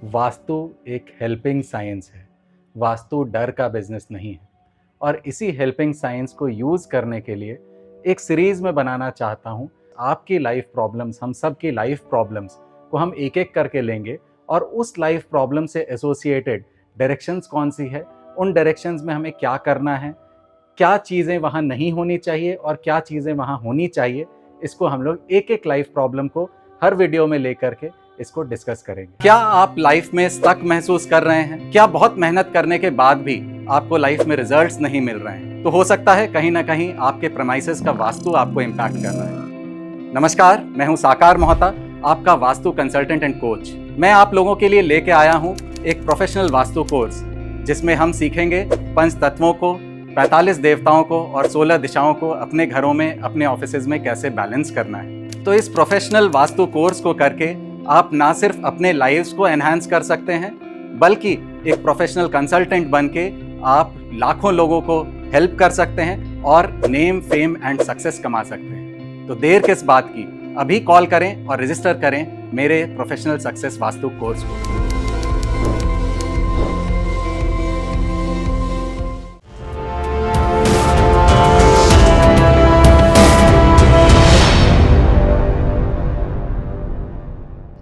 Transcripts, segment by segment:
वास्तु एक helping science है। वास्तु डर का बिजनेस नहीं है। और इसी हेल्पिंग साइंस को यूज़ करने के लिए एक सीरीज़ में बनाना चाहता हूँ। आपकी लाइफ प्रॉब्लम्स, हम सब की लाइफ प्रॉब्लम्स को हम एक एक करके लेंगे और उस लाइफ प्रॉब्लम से एसोसिएटेड डायरेक्शंस कौन सी है, उन डायरेक्शंस में हमें क्या करना है, क्या चीज़ें वहाँ नहीं होनी चाहिए और क्या चीज़ें वहाँ होनी चाहिए, इसको हम लोग एक एक लाइफ प्रॉब्लम को हर वीडियो में लेकर के इसको डिस्कस करेंगे। क्या आप लाइफ में स्टक महसूस कर रहे हैं? क्या बहुत मेहनत करने के बाद भी आपको लाइफ में रिजल्ट्स नहीं मिल रहे हैं? तो हो सकता है कहीं ना कहीं आपके प्रेमाइसेस का वास्तु आपको इम्पैक्ट कर रहा है। नमस्कार, मैं हूं साकार मोहता, आपका वास्तु कंसल्टेंट एंड कोच। मैं आप लोगों के लिए लेके आया हूं एक प्रोफेशनल वास्तु कोर्स, जिसमें हम सीखेंगे पंच तत्वों को, 45 देवताओं को और 16 दिशाओं को अपने घरों में, अपने ऑफिसेज में कैसे बैलेंस करना है। तो इस प्रोफेशनल वास्तु कोर्स को करके आप ना सिर्फ अपने लाइव्स को एनहांस कर सकते हैं, बल्कि एक प्रोफेशनल कंसल्टेंट बन के आप लाखों लोगों को हेल्प कर सकते हैं और नेम, फेम एंड सक्सेस कमा सकते हैं। तो देर किस बात की, अभी कॉल करें और रजिस्टर करें मेरे प्रोफेशनल सक्सेस वास्तु कोर्स को।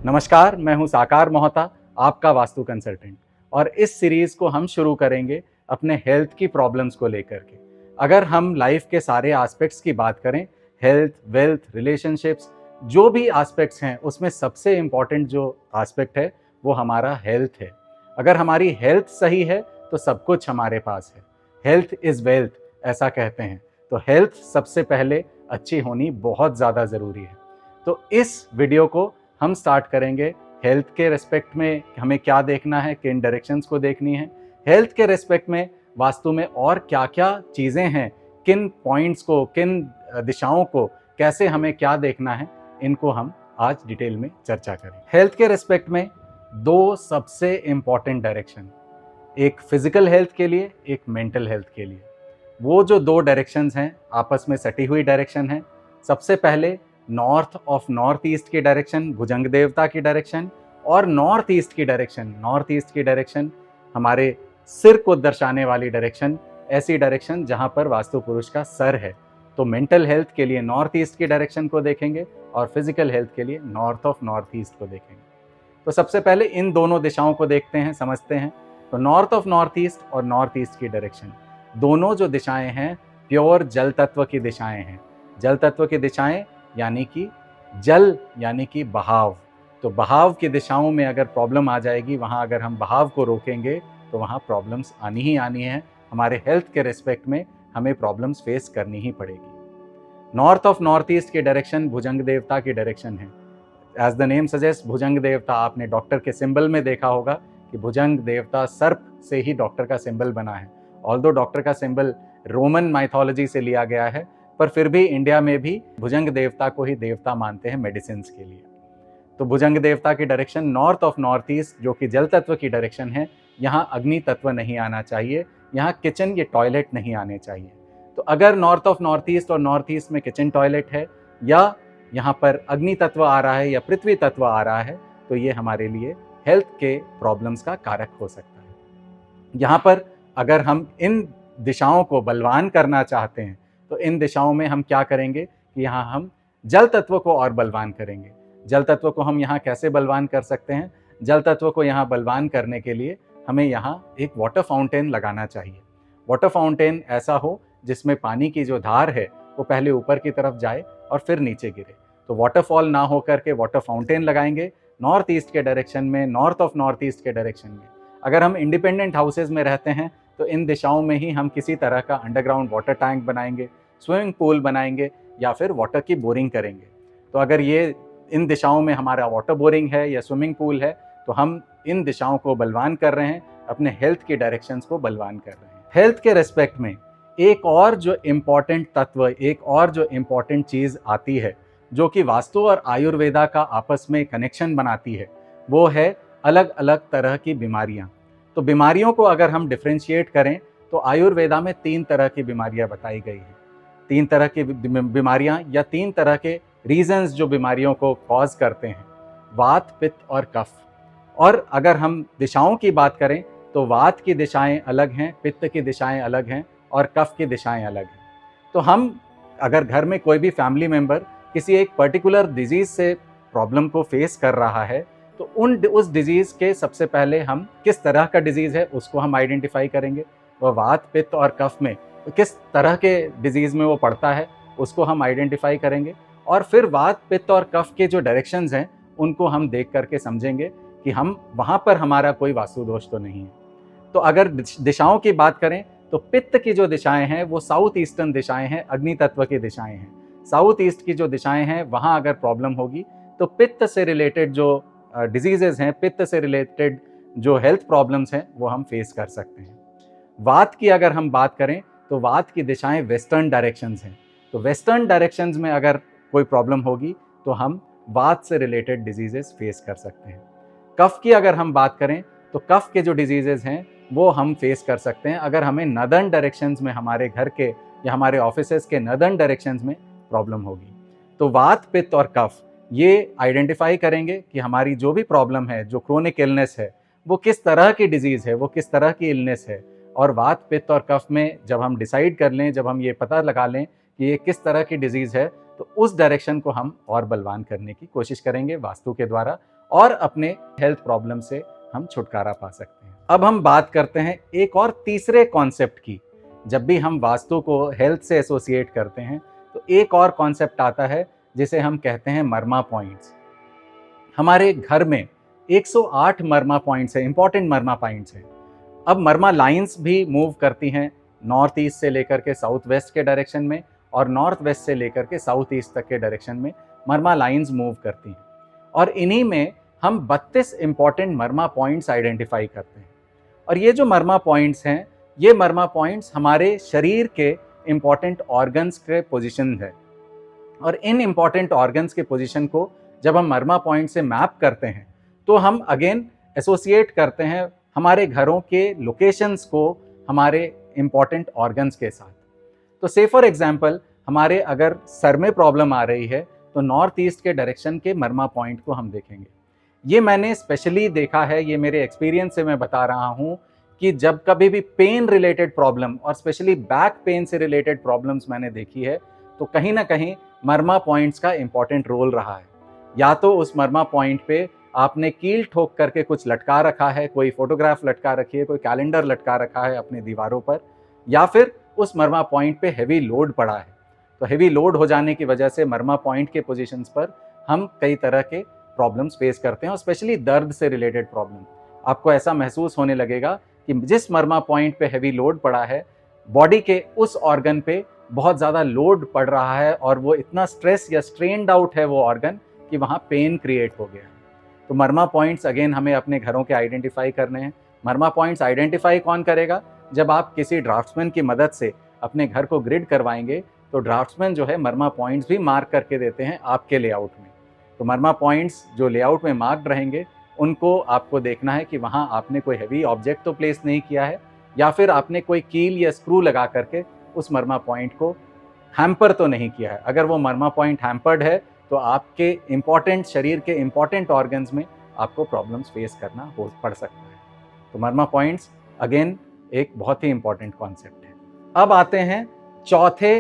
नमस्कार, मैं हूं साकार मोहता, आपका वास्तु कंसल्टेंट। और इस सीरीज को हम शुरू करेंगे अपने हेल्थ की प्रॉब्लम्स को लेकर के। अगर हम लाइफ के सारे एस्पेक्ट्स की बात करें, हेल्थ, वेल्थ, रिलेशनशिप्स, जो भी एस्पेक्ट्स हैं, उसमें सबसे इम्पॉर्टेंट जो एस्पेक्ट है वो हमारा हेल्थ है। अगर हमारी हेल्थ सही है तो सब कुछ हमारे पास है। हेल्थ इज़ वेल्थ, ऐसा कहते हैं। तो हेल्थ सबसे पहले अच्छी होनी बहुत ज़्यादा ज़रूरी है। तो इस वीडियो को हम स्टार्ट करेंगे हेल्थ के रेस्पेक्ट में हमें क्या देखना है, किन डायरेक्शंस को देखनी है। हेल्थ के रेस्पेक्ट में वास्तु में और क्या क्या चीज़ें हैं, किन पॉइंट्स को, किन दिशाओं को कैसे हमें क्या देखना है, इनको हम आज डिटेल में चर्चा करें। हेल्थ के रेस्पेक्ट में दो सबसे इम्पॉर्टेंट डायरेक्शन, एक फिजिकल हेल्थ के लिए, एक मेंटल हेल्थ के लिए। वो जो दो डायरेक्शंस हैं आपस में सटी हुई डायरेक्शन है। सबसे पहले नॉर्थ ऑफ नॉर्थ ईस्ट की डायरेक्शन, भुजंग देवता की डायरेक्शन, और नॉर्थ ईस्ट की डायरेक्शन, नॉर्थ ईस्ट की डायरेक्शन हमारे सिर को दर्शाने वाली डायरेक्शन, ऐसी डायरेक्शन जहां पर वास्तु पुरुष का सर है। तो मेंटल हेल्थ के लिए नॉर्थ ईस्ट की डायरेक्शन को देखेंगे और फिजिकल हेल्थ के लिए नॉर्थ ऑफ नॉर्थ ईस्ट को देखेंगे। तो सबसे पहले इन दोनों दिशाओं को देखते हैं, समझते हैं। तो नॉर्थ ऑफ नॉर्थ ईस्ट और नॉर्थ ईस्ट की डायरेक्शन, दोनों जो दिशाएं हैं प्योर जल तत्व की दिशाएं हैं। जल तत्व की दिशाएं यानी कि जल, यानी कि बहाव। तो बहाव की दिशाओं में अगर प्रॉब्लम आ जाएगी, वहाँ अगर हम बहाव को रोकेंगे तो वहाँ प्रॉब्लम्स आनी ही आनी है। हमारे हेल्थ के रिस्पेक्ट में हमें प्रॉब्लम्स फेस करनी ही पड़ेगी। नॉर्थ ऑफ नॉर्थ ईस्ट की डायरेक्शन भुजंग देवता की डायरेक्शन है। एज द नेम सजेस्ट, भुजंग देवता, आपने डॉक्टर के सिंबल में देखा होगा कि भुजंग देवता सर्प से ही डॉक्टर का सिंबल बना है। ऑल्दो डॉक्टर का सिंबल रोमन माइथोलॉजी से लिया गया है, पर फिर भी इंडिया में भी भुजंग देवता को ही देवता मानते हैं मेडिसिन के लिए। तो भुजंग देवता की direction north of north east, जो कि जल तत्व की डायरेक्शन है, यहाँ अग्नि तत्व नहीं आना चाहिए, यहाँ किचन या टॉयलेट नहीं आने चाहिए। तो अगर नॉर्थ ऑफ नॉर्थ ईस्ट और नॉर्थ ईस्ट में किचन टॉयलेट है, या यहाँ पर अग्नि तत्व आ रहा है या पृथ्वी तत्व आ रहा है, तो ये हमारे लिए हेल्थ के प्रॉब्लम्स का कारक हो सकता है। यहाँ पर अगर हम इन दिशाओं को बलवान करना चाहते हैं तो इन दिशाओं में हम क्या करेंगे कि यहाँ हम जल तत्व को और बलवान करेंगे। जल तत्व को हम यहाँ कैसे बलवान कर सकते हैं? जल तत्व को यहाँ बलवान करने के लिए हमें यहाँ एक वाटर फाउंटेन लगाना चाहिए। वाटर फाउंटेन ऐसा हो जिसमें पानी की जो धार है वो पहले ऊपर की तरफ जाए और फिर नीचे गिरे। तो वाटरफॉल ना हो करके वाटर फाउंटेन लगाएंगे नॉर्थ ईस्ट के डायरेक्शन में, नॉर्थ ऑफ नॉर्थ ईस्ट के डायरेक्शन में। अगर हम इंडिपेंडेंट हाउसेज में रहते हैं तो इन दिशाओं में ही हम किसी तरह का अंडरग्राउंड वाटर टैंक बनाएंगे, स्विमिंग पूल बनाएंगे, या फिर वाटर की बोरिंग करेंगे। तो अगर ये इन दिशाओं में हमारा वाटर बोरिंग है या स्विमिंग पूल है, तो हम इन दिशाओं को बलवान कर रहे हैं, अपने हेल्थ की डायरेक्शंस को बलवान कर रहे हैं। हेल्थ के रेस्पेक्ट में एक और जो इम्पॉर्टेंट तत्व, एक और जो इम्पॉर्टेंट चीज़ आती है, जो कि वास्तु और आयुर्वेदा का आपस में कनेक्शन बनाती है, वो है अलग अलग तरह की बीमारियाँ। तो बीमारियों को अगर हम डिफ्रेंशिएट करें तो आयुर्वेदा में 3 तरह की बीमारियां बताई गई हैं। 3 तरह की बीमारियां या 3 तरह के रीजंस जो बीमारियों को कॉज करते हैं, वात, पित्त और कफ। और अगर हम दिशाओं की बात करें तो वात की दिशाएं अलग हैं, पित्त की दिशाएं अलग हैं और कफ की दिशाएं अलग हैं। तो हम अगर घर में कोई भी फैमिली मेंबर किसी एक पर्टिकुलर डिजीज से प्रॉब्लम को फेस कर रहा है, तो उस डिजीज के सबसे पहले हम किस तरह का डिजीज है उसको हम आइडेंटिफाई करेंगे। वह वात, पित्त और कफ में किस तरह के डिजीज में वो पड़ता है उसको हम आइडेंटिफाई करेंगे, और फिर वात, पित्त और कफ के जो डायरेक्शंस हैं उनको हम देख करके समझेंगे कि हम वहां पर हमारा कोई वास्तु दोष तो नहीं है। तो अगर दिशाओं की बात करें तो पित्त की जो दिशाएं हैं वो साउथ ईस्टर्न दिशाएं हैं, अग्नि तत्व की दिशाएं हैं। साउथ ईस्ट की जो दिशाएं हैं वहां अगर प्रॉब्लम होगी तो पित्त से रिलेटेड जो डिजीजेज हैं, पित्त से रिलेटेड जो हेल्थ प्रॉब्लम्स हैं वो हम फेस कर सकते हैं। वात की अगर हम बात करें तो वात की दिशाएं वेस्टर्न डायरेक्शंस हैं। तो वेस्टर्न डायरेक्शंस में अगर कोई प्रॉब्लम होगी तो हम वात से रिलेटेड डिजीजेस फेस कर सकते हैं। कफ की अगर हम बात करें तो कफ के जो डिजीजेज हैं वो हम फेस कर सकते हैं अगर हमें नदर्न डायरेक्शंस में, हमारे घर के या हमारे ऑफिसेज के नदर्न डायरेक्शंस में प्रॉब्लम होगी। तो वात, पित्त और कफ ये आइडेंटिफाई करेंगे कि हमारी जो भी प्रॉब्लम है, जो क्रोनिक इलनेस है, वो किस तरह की डिजीज है, वो किस तरह की इलनेस है। और वात, पित्त और कफ में जब हम डिसाइड कर लें, जब हम ये पता लगा लें कि ये किस तरह की डिजीज है, तो उस डायरेक्शन को हम और बलवान करने की कोशिश करेंगे वास्तु के द्वारा, और अपने हेल्थ प्रॉब्लम से हम छुटकारा पा सकते हैं। अब हम बात करते हैं एक और तीसरे कॉन्सेप्ट की। जब भी हम वास्तु को हेल्थ से एसोसिएट करते हैं तो एक और कॉन्सेप्ट आता है जिसे हम कहते हैं मर्मा पॉइंट्स। हमारे घर में 108 मर्मा पॉइंट्स है, इंपॉर्टेंट मर्मा पॉइंट्स हैं। अब मर्मा लाइंस भी मूव करती हैं नॉर्थ ईस्ट से लेकर के साउथ वेस्ट के डायरेक्शन में, और नॉर्थ वेस्ट से लेकर के साउथ ईस्ट तक के डायरेक्शन में मर्मा लाइंस मूव करती हैं। और इन्हीं में हम 32 इंपॉर्टेंट मर्मा पॉइंट्स आइडेंटिफाई करते हैं। और ये जो मर्मा पॉइंट्स हैं, ये मर्मा पॉइंट्स हमारे शरीर के इंपॉर्टेंट ऑर्गन्स के पोजीशन है। और इन इंपॉर्टेंट ऑर्गन्स के पोजीशन को जब हम मर्मा पॉइंट से मैप करते हैं तो हम अगेन एसोसिएट करते हैं हमारे घरों के लोकेशंस को हमारे इंपॉर्टेंट ऑर्गन्स के साथ। तो से फॉर एग्जांपल, हमारे अगर सर में प्रॉब्लम आ रही है तो नॉर्थ ईस्ट के डायरेक्शन के मर्मा पॉइंट को हम देखेंगे। ये मैंने स्पेशली देखा है, ये मेरे एक्सपीरियंस से मैं बता रहा हूँ कि जब कभी भी पेन रिलेटेड प्रॉब्लम और स्पेशली बैक पेन से रिलेटेड प्रॉब्लम्स मैंने देखी है, तो कहीं ना कहीं मर्मा पॉइंट्स का इंपॉर्टेंट रोल रहा है। या तो उस मर्मा पॉइंट पे आपने कील ठोक करके कुछ लटका रखा है, कोई फोटोग्राफ लटका रखी है, कोई कैलेंडर लटका रखा है अपनी दीवारों पर, या फिर उस मर्मा पॉइंट पे हेवी लोड पड़ा है। तो हेवी लोड हो जाने की वजह से मर्मा पॉइंट के पोजीशंस पर हम कई तरह के प्रॉब्लम्स फेस करते हैं, और स्पेशली दर्द से रिलेटेड प्रॉब्लम। आपको ऐसा महसूस होने लगेगा कि जिस मर्मा पॉइंट पे हेवी लोड पड़ा है, बॉडी के उस ऑर्गन पे बहुत ज़्यादा लोड पड़ रहा है और वो इतना स्ट्रेस या स्ट्रेन्ड आउट है वो ऑर्गन कि वहाँ पेन क्रिएट हो गया है। तो मर्मा पॉइंट्स अगेन हमें अपने घरों के आइडेंटिफाई करने हैं। मर्मा पॉइंट्स आइडेंटिफाई कौन करेगा? जब आप किसी ड्राफ्ट्समैन की मदद से अपने घर को ग्रिड करवाएंगे तो ड्राफ्ट्समैन जो है मर्मा पॉइंट्स भी मार्क करके देते हैं आपके लेआउट में। तो मर्मा पॉइंट्स जो लेआउट में मार्क्ड रहेंगे उनको आपको देखना है कि वहाँ आपने कोई हैवी ऑब्जेक्ट तो प्लेस नहीं किया है, या फिर आपने कोई कील या स्क्रू लगा करके उस मर्मा पॉइंट को हैम्पर तो नहीं किया है। अगर वो मर्मा पॉइंट हैम्पर्ड है तो आपके इंपॉर्टेंट शरीर के इंपॉर्टेंट ऑर्गन्स में आपको प्रॉब्लम्स फेस करना पड़ सकता है। तो मर्मा पॉइंट्स अगेन एक बहुत ही इंपॉर्टेंट कॉन्सेप्ट है। अब आते हैं चौथे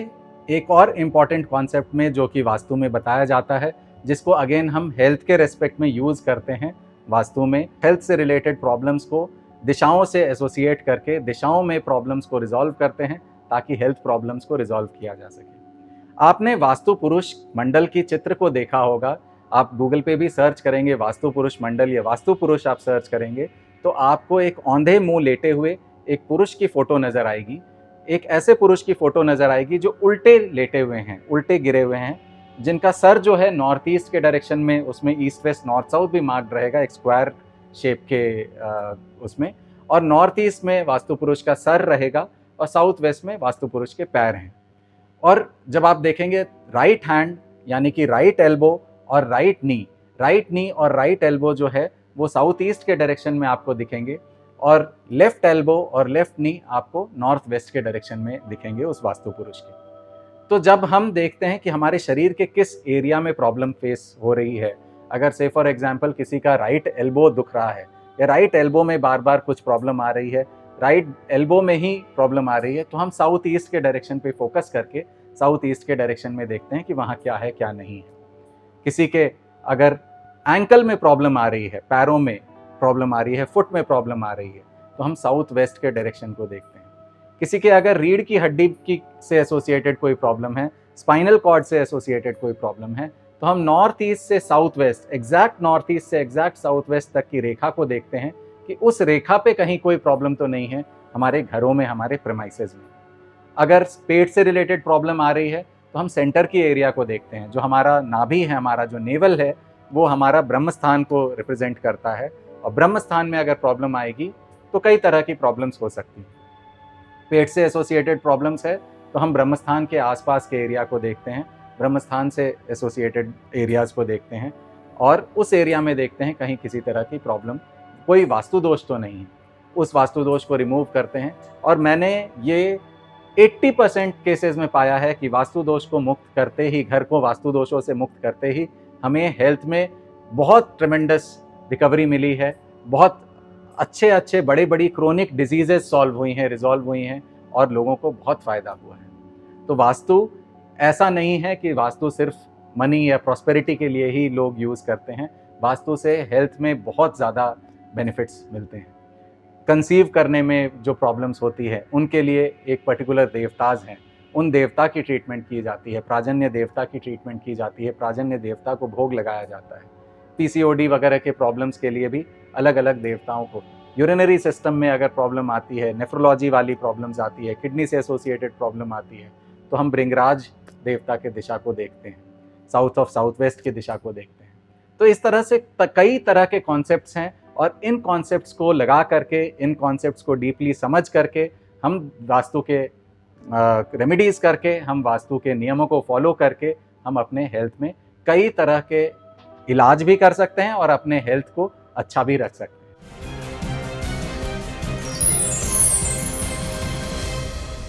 एक और इम्पॉर्टेंट कॉन्सेप्ट में, जो कि वास्तु में बताया जाता है, जिसको अगेन हम हेल्थ के रेस्पेक्ट में यूज़ करते हैं। वास्तु में हेल्थ से रिलेटेड प्रॉब्लम्स को दिशाओं से एसोसिएट करके दिशाओं में प्रॉब्लम्स को रिजॉल्व करते हैं ताकि हेल्थ प्रॉब्लम्स को रिजॉल्व किया जा सके। आपने वास्तु पुरुष मंडल की चित्र को देखा होगा। आप गूगल पे भी सर्च करेंगे वास्तु पुरुष मंडल या वास्तु पुरुष आप सर्च करेंगे तो आपको एक औंधे मुंह लेटे हुए एक पुरुष की फोटो नजर आएगी। एक ऐसे पुरुष की फोटो नजर आएगी जो उल्टे लेटे हुए हैं, उल्टे गिरे हुए हैं, जिनका सर जो है नॉर्थ ईस्ट के डायरेक्शन में, उसमें ईस्ट वेस्ट नॉर्थ साउथ भी मार्क्ड रहेगा एक स्क्वायर शेप के उसमें, और नॉर्थ ईस्ट में वास्तु पुरुष का सर रहेगा और साउथ वेस्ट में वास्तु पुरुष के पैर हैं। और जब आप देखेंगे राइट हैंड यानी कि राइट एल्बो और राइट नी और राइट एल्बो जो है वो साउथ ईस्ट के डायरेक्शन में आपको दिखेंगे, और लेफ्ट एल्बो और लेफ्ट नी आपको नॉर्थ वेस्ट के डायरेक्शन में दिखेंगे उस वास्तु पुरुष के। तो जब हम देखते हैं कि हमारे शरीर के किस एरिया में प्रॉब्लम फेस हो रही है, अगर से फॉर एग्जांपल किसी का राइट एल्बो दुख रहा है या राइट एल्बो में बार बार कुछ प्रॉब्लम आ रही है, राइट एल्बो में ही प्रॉब्लम आ रही है, तो हम साउथ ईस्ट के डायरेक्शन पे फोकस करके साउथ ईस्ट के डायरेक्शन में देखते हैं कि वहाँ क्या है क्या नहीं है। किसी के अगर एंकल में प्रॉब्लम आ रही है, पैरों में प्रॉब्लम आ रही है, फुट में प्रॉब्लम आ रही है, तो हम साउथ वेस्ट के डायरेक्शन को देखते हैं। किसी के अगर रीढ़ की हड्डी की से एसोसिएटेड कोई प्रॉब्लम है, स्पाइनल कॉर्ड से एसोसिएटेड कोई प्रॉब्लम है, तो हम नॉर्थ ईस्ट से south west, exact north east से एग्जैक्ट साउथ वेस्ट तक की रेखा को देखते हैं कि उस रेखा पे कहीं कोई प्रॉब्लम तो नहीं है हमारे घरों में, हमारे प्रेमाइसेस में। अगर पेट से रिलेटेड प्रॉब्लम आ रही है तो हम सेंटर की एरिया को देखते हैं। जो हमारा नाभि है, हमारा जो नेवल है, वो हमारा ब्रह्म स्थान को रिप्रेजेंट करता है, और ब्रह्म स्थान में अगर प्रॉब्लम आएगी तो कई तरह की प्रॉब्लम्स हो सकती हैं। पेट से एसोसिएटेड प्रॉब्लम्स है तो हम ब्रह्म स्थान के आसपास के एरिया को देखते हैं, ब्रह्म स्थान से एसोसिएटेड एरियाज़ को देखते हैं, और उस एरिया में देखते हैं कहीं किसी तरह की प्रॉब्लम, कोई वास्तु दोष तो नहीं है, उस वास्तु दोष को रिमूव करते हैं। और मैंने ये 80% केसेस में पाया है कि वास्तु दोष को मुक्त करते ही, घर को वास्तु दोषों से मुक्त करते ही हमें हेल्थ में बहुत ट्रेमेंडस रिकवरी मिली है। बहुत अच्छे बड़ी क्रोनिक डिजीजेज सॉल्व हुई हैं, रिजॉल्व हुई हैं, और लोगों को बहुत फ़ायदा हुआ है। तो वास्तु ऐसा नहीं है कि वास्तु सिर्फ मनी या प्रॉस्पेरिटी के लिए ही लोग यूज़ करते हैं। वास्तु से हेल्थ में बहुत ज़्यादा बेनिफिट्स मिलते हैं। कंसीव करने में जो प्रॉब्लम्स होती है उनके लिए एक पर्टिकुलर देवताज हैं, उन देवता की ट्रीटमेंट की जाती है, प्राजन्य देवता की ट्रीटमेंट की जाती है, प्राजन्य देवता को भोग लगाया जाता है। पीसीओडी वगैरह के प्रॉब्लम्स के लिए भी अलग अलग देवताओं को, यूरिनरी सिस्टम में अगर प्रॉब्लम आती है, नेफ्रोलॉजी वाली प्रॉब्लम्स आती है, किडनी से एसोसिएटेड प्रॉब्लम आती है, तो हम भृंगराज देवता के दिशा को देखते हैं, साउथ ऑफ साउथ वेस्ट की दिशा को देखते हैं। तो इस तरह से कई तरह के कॉन्सेप्ट्स हैं, और इन कॉन्सेप्ट्स को लगा करके, इन कॉन्सेप्ट्स को डीपली समझ करके, हम वास्तु के रेमेडीज़ करके, हम वास्तु के नियमों को फॉलो करके, हम अपने हेल्थ में कई तरह के इलाज भी कर सकते हैं और अपने हेल्थ को अच्छा भी रख सकते हैं।